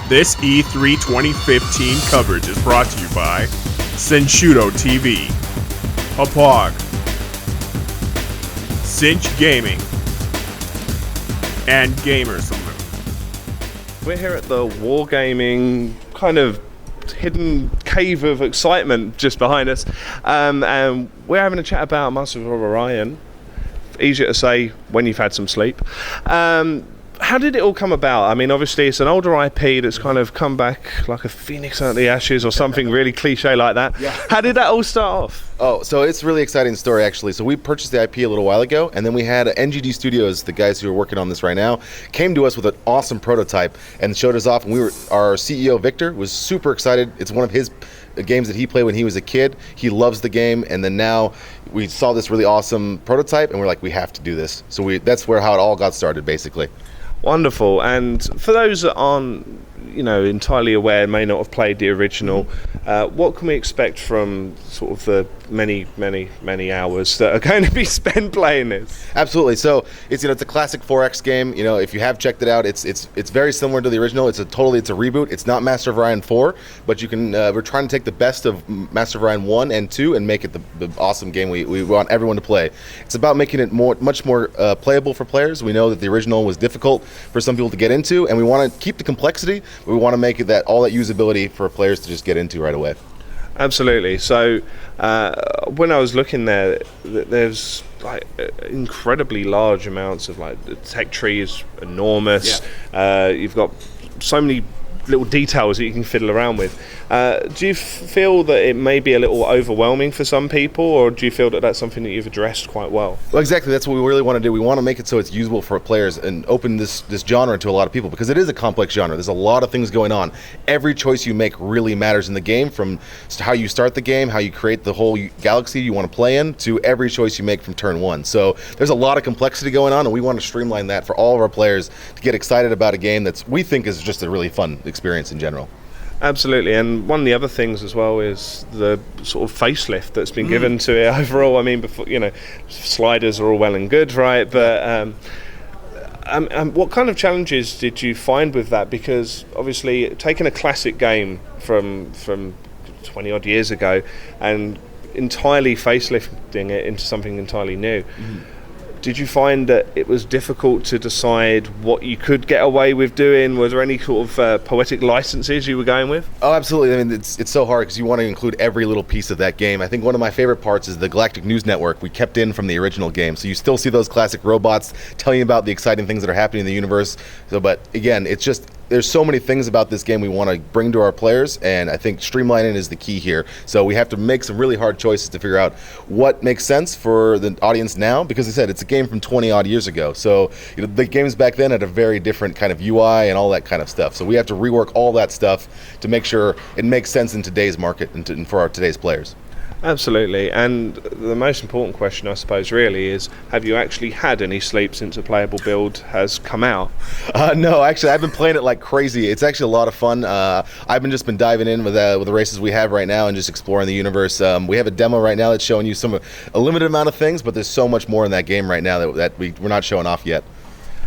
This E3 2015 coverage is brought to you by Senshudo TV, Apog, Cinch Gaming, and Gamer Salute. We're here at the Wargaming kind of hidden cave of excitement just behind us, and we're having a chat about Masters of Orion. Easier to say when you've had some sleep. How did it all come about? I mean, obviously it's an older IP that's kind of come back like a phoenix out of the ashes or something really cliche like that. Yeah. How did that all start off? Oh, so it's a really exciting story, actually. So we purchased the IP a little while ago, and then we had NGD Studios, the guys who are working on this right now, came to us with an awesome prototype and showed us off. And our CEO, Victor, was super excited. It's one of his games that he played when he was a kid. He loves the game, and then now we saw this really awesome prototype, and we're like, we have to do this. So that's how it all got started, basically. Wonderful. And for those that aren't, entirely aware, may not have played the original, what can we expect from sort of the many hours that are going to be spent playing this? Absolutely. So it's a classic 4X game. If you have checked it out, it's very similar to the original. It's a reboot. It's not Master of Orion 4, but you can. We're trying to take the best of Master of Orion 1 and 2 and make it the awesome game we want everyone to play. It's about making it much more playable for players. We know that the original was difficult for some people to get into, and we want to keep the complexity. But we want to make it all that usability for players to just get into right away. Absolutely. So when I was looking there's like incredibly large amounts of the tech tree is enormous. Yeah. You've got so many little details that you can fiddle around with. Do you feel that it may be a little overwhelming for some people, or do you feel that that's something that you've addressed quite well? Well, exactly. That's what we really want to do. We want to make it so it's usable for players and open this genre to a lot of people, because it is a complex genre. There's a lot of things going on. Every choice you make really matters in the game, from how you start the game, how you create the whole galaxy you want to play in, to every choice you make from turn one. So there's a lot of complexity going on, and we want to streamline that for all of our players to get excited about a game that we think is just a really fun experience in general. Absolutely. And one of the other things as well is the sort of facelift that's been given to it overall. I mean, before, sliders are all well and good, right? But what kind of challenges did you find with that? Because obviously taking a classic game from 20 odd years ago and entirely facelifting it into something entirely new, did you find that it was difficult to decide what you could get away with doing? Was there any sort of poetic licenses you were going with? Oh, absolutely. I mean, it's so hard because you want to include every little piece of that game. I think one of my favorite parts is the Galactic News Network we kept in from the original game. So you still see those classic robots telling you about the exciting things that are happening in the universe. But again, it's just, there's so many things about this game we want to bring to our players, and I think streamlining is the key here. So we have to make some really hard choices to figure out what makes sense for the audience now, because I said it's a game from 20 odd years ago. So the games back then had a very different kind of UI and all that kind of stuff. So we have to rework all that stuff to make sure it makes sense in today's market and for today's players. Absolutely. And the most important question, I suppose, really is, have you actually had any sleep since a playable build has come out? No, actually, I've been playing it like crazy. It's actually a lot of fun. I've been diving in with the races we have right now and just exploring the universe. We have a demo right now that's showing you a limited amount of things, but there's so much more in that game right now that we're not showing off yet.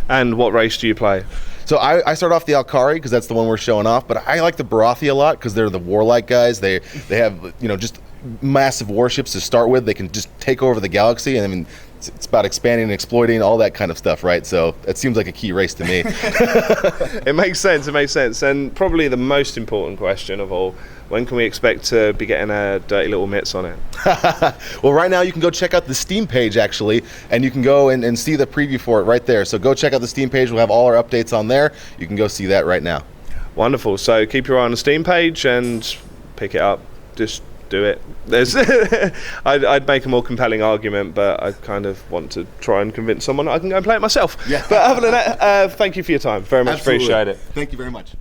And what race do you play? So I start off the Alkari because that's the one we're showing off, but I like the Barathi a lot because they're the warlike guys. They have just massive warships to start with. They can just take over the galaxy, and I mean, it's about expanding and exploiting, all that kind of stuff, right? So it seems like a key race to me. It makes sense. And probably the most important question of all, when can we expect to be getting our dirty little mitts on it? Well, right now you can go check out the Steam page, actually, and you can go and see the preview for it right there. So go check out the Steam page. We'll have all our updates on there. You can go see that right now. Wonderful. So keep your eye on the Steam page and pick it up. Just do it. I'd make a more compelling argument, but I kind of want to try and convince someone I can go and play it myself. Yeah. But other than that, thank you for your time. Very much Absolutely. Appreciate it. Thank you very much.